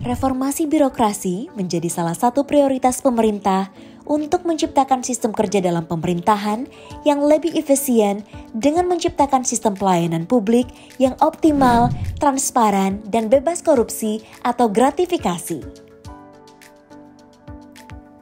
Reformasi birokrasi menjadi salah satu prioritas pemerintah untuk menciptakan sistem kerja dalam pemerintahan yang lebih efisien dengan menciptakan sistem pelayanan publik yang optimal, transparan, dan bebas korupsi atau gratifikasi.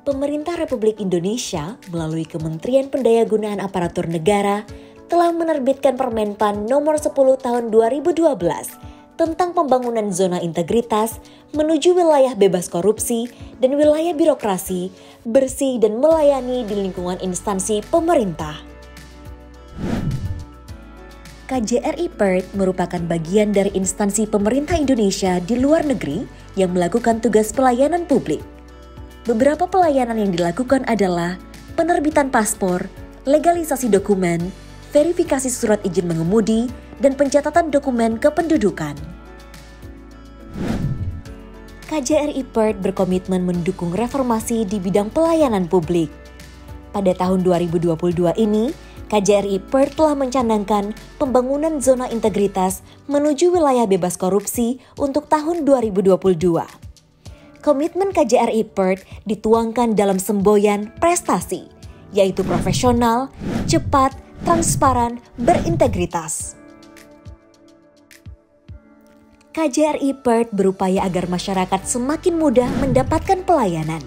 Pemerintah Republik Indonesia melalui Kementerian Pendayagunaan Aparatur Negara telah menerbitkan Permenpan Nomor 10 Tahun 2012 tentang pembangunan zona integritas menuju wilayah bebas korupsi dan wilayah birokrasi, bersih dan melayani di lingkungan instansi pemerintah. KJRI PERT merupakan bagian dari instansi pemerintah Indonesia di luar negeri yang melakukan tugas pelayanan publik. Beberapa pelayanan yang dilakukan adalah penerbitan paspor, legalisasi dokumen, verifikasi surat izin mengemudi, dan pencatatan dokumen kependudukan. KJRI PERT berkomitmen mendukung reformasi di bidang pelayanan publik. Pada tahun 2022 ini, KJRI PERT telah mencandangkan pembangunan zona integritas menuju wilayah bebas korupsi untuk tahun 2022. Komitmen KJRI PERT dituangkan dalam semboyan prestasi, yaitu profesional, cepat, transparan, berintegritas. KJRI PERT berupaya agar masyarakat semakin mudah mendapatkan pelayanan.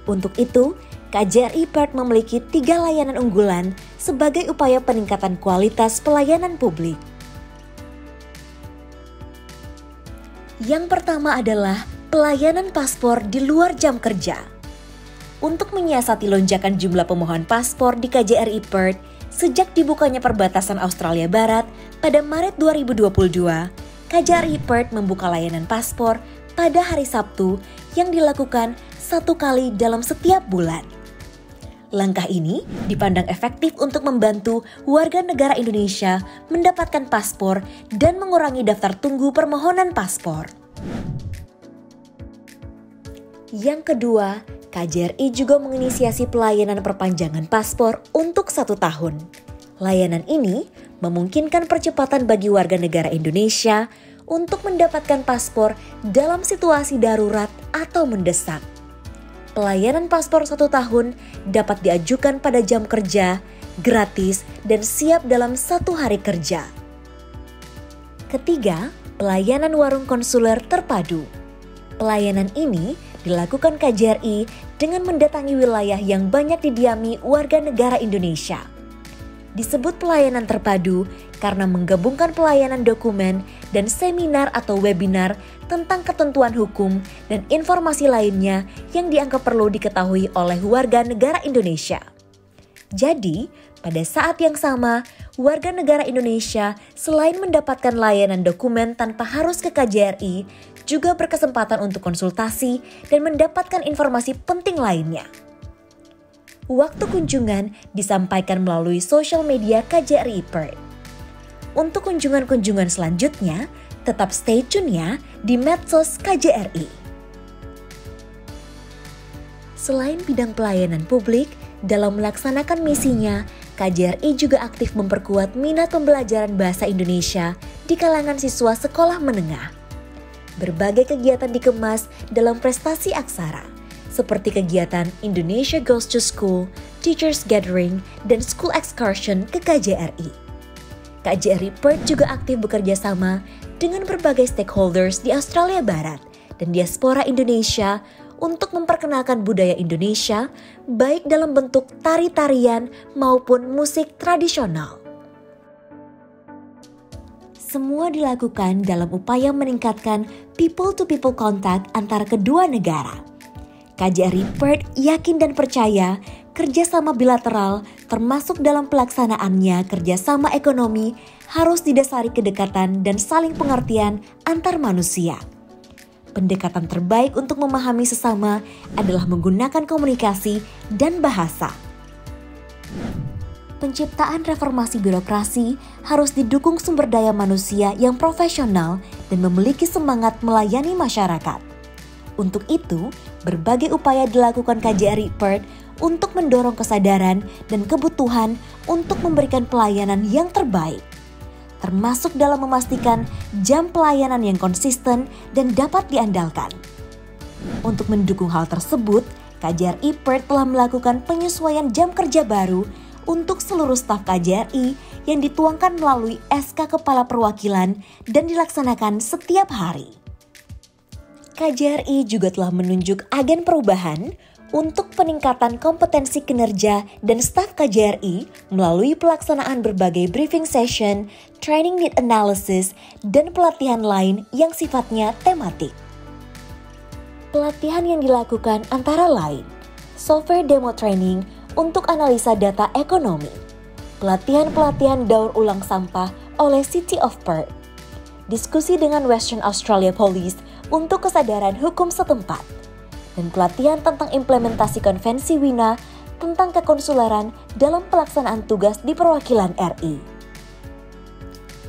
Untuk itu, KJRI PERT memiliki 3 layanan unggulan sebagai upaya peningkatan kualitas pelayanan publik. Yang pertama adalah pelayanan paspor di luar jam kerja. Untuk menyiasati lonjakan jumlah pemohon paspor di KJRI PERT sejak dibukanya perbatasan Australia Barat pada Maret 2022, KJRI PERT membuka layanan paspor pada hari Sabtu yang dilakukan 1 kali dalam setiap bulan. Langkah ini dipandang efektif untuk membantu warga negara Indonesia mendapatkan paspor dan mengurangi daftar tunggu permohonan paspor. Yang kedua, KJRI juga menginisiasi pelayanan perpanjangan paspor untuk 1 tahun. Layanan ini memungkinkan percepatan bagi warga negara Indonesia untuk mendapatkan paspor dalam situasi darurat atau mendesak. Pelayanan paspor 1 tahun dapat diajukan pada jam kerja, gratis, dan siap dalam 1 hari kerja. Ketiga, pelayanan warung konsuler terpadu. Pelayanan ini dilakukan KJRI dengan mendatangi wilayah yang banyak didiami warga negara Indonesia. Disebut pelayanan terpadu karena menggabungkan pelayanan dokumen dan seminar atau webinar tentang ketentuan hukum dan informasi lainnya yang dianggap perlu diketahui oleh warga negara Indonesia. Jadi, pada saat yang sama, warga negara Indonesia selain mendapatkan layanan dokumen tanpa harus ke KJRI, juga berkesempatan untuk konsultasi dan mendapatkan informasi penting lainnya. Waktu kunjungan disampaikan melalui sosial media KJRI PERT. Untuk kunjungan-kunjungan selanjutnya, tetap stay tune ya di medsos KJRI. Selain bidang pelayanan publik, dalam melaksanakan misinya, KJRI juga aktif memperkuat minat pembelajaran bahasa Indonesia di kalangan siswa sekolah menengah. Berbagai kegiatan dikemas dalam prestasi aksara, seperti kegiatan Indonesia Goes to School, Teachers Gathering, dan School Excursion ke KJRI. KJRI PERT juga aktif bekerja sama dengan berbagai stakeholders di Australia Barat dan diaspora Indonesia untuk memperkenalkan budaya Indonesia baik dalam bentuk tari-tarian maupun musik tradisional. Semua dilakukan dalam upaya meningkatkan people-to-people contact antara kedua negara. KJRI PERT yakin dan percaya kerjasama bilateral termasuk dalam pelaksanaannya kerjasama ekonomi harus didasari kedekatan dan saling pengertian antar manusia. Pendekatan terbaik untuk memahami sesama adalah menggunakan komunikasi dan bahasa. Penciptaan reformasi birokrasi harus didukung sumber daya manusia yang profesional dan memiliki semangat melayani masyarakat. Untuk itu, berbagai upaya dilakukan KJRI PERT untuk mendorong kesadaran dan kebutuhan untuk memberikan pelayanan yang terbaik, termasuk dalam memastikan jam pelayanan yang konsisten dan dapat diandalkan. Untuk mendukung hal tersebut, KJRI Perth telah melakukan penyesuaian jam kerja baru untuk seluruh staf KJRI yang dituangkan melalui SK Kepala Perwakilan dan dilaksanakan setiap hari. KJRI juga telah menunjuk agen perubahan untuk peningkatan kompetensi kinerja dan staf KJRI melalui pelaksanaan berbagai briefing session, training need analysis, dan pelatihan lain yang sifatnya tematik. Pelatihan yang dilakukan antara lain, software demo training untuk analisa data ekonomi, pelatihan daur ulang sampah oleh City of Perth, diskusi dengan Western Australia Police untuk kesadaran hukum setempat, dan pelatihan tentang implementasi konvensi WINA tentang kekonsuleran dalam pelaksanaan tugas di perwakilan RI.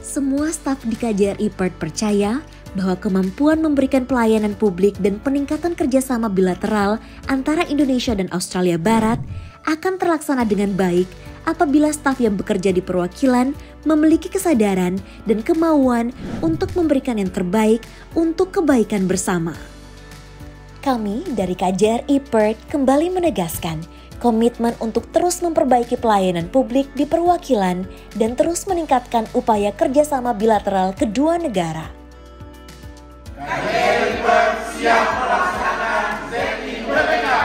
Semua staf di KJRI Perth percaya bahwa kemampuan memberikan pelayanan publik dan peningkatan kerjasama bilateral antara Indonesia dan Australia Barat akan terlaksana dengan baik apabila staf yang bekerja di perwakilan memiliki kesadaran dan kemauan untuk memberikan yang terbaik untuk kebaikan bersama. Kami dari KJRI Perth kembali menegaskan komitmen untuk terus memperbaiki pelayanan publik di perwakilan dan terus meningkatkan upaya kerjasama bilateral kedua negara. KJRI Perth siap melaksanakan ZI Merdeka.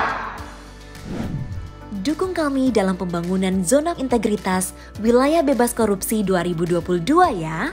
Dukung kami dalam pembangunan zona integritas wilayah bebas korupsi 2022 ya.